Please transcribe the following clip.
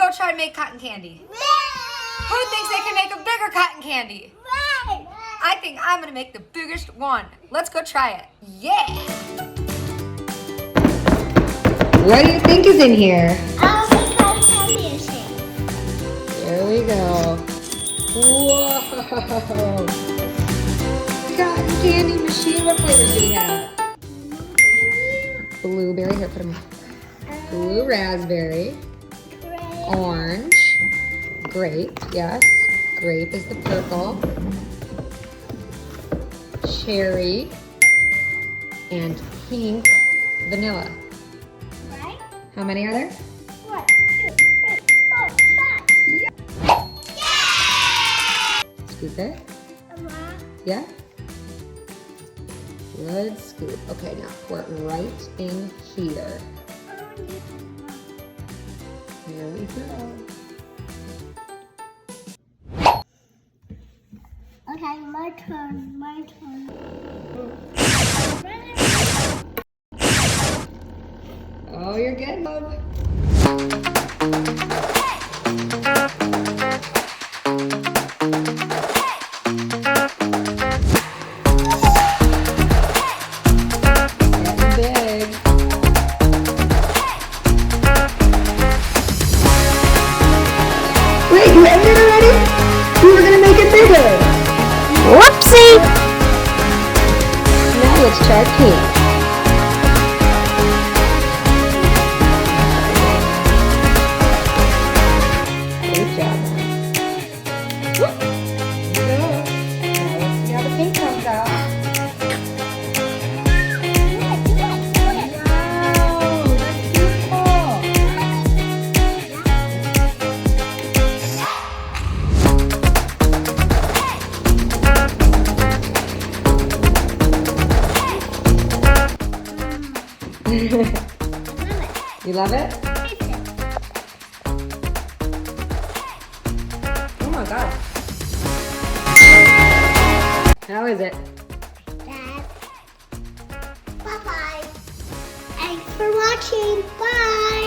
go try to make cotton candy. Who thinks they can make a bigger cotton candy? I think I'm gonna make the biggest one. Let's go try it. Yeah! What do you think is in here? I'll make cotton candy machine. There we go. Whoa! Cotton candy machine. What flavors do we have? Blueberry. Here, put them. Blue raspberry. Orange. Grape. Yes. Grape is the purple. Cherry. And pink vanilla. Right? How many are there? 1, 2, 3, 4, 5. Scoop it. Yeah? Good scoop. Okay, now pour it right in here. Here we go. Okay, my turn. Oh, you're good, love. Getting big. Wait, you ended it already? You were gonna make it bigger. Whoopsie! Now let's try pink. Good job. There you go. Now let's see how the pink comes out. Wow, that's beautiful. You love it? Oh my god. How is it? Dad. Bye-bye. Thanks for watching. Bye.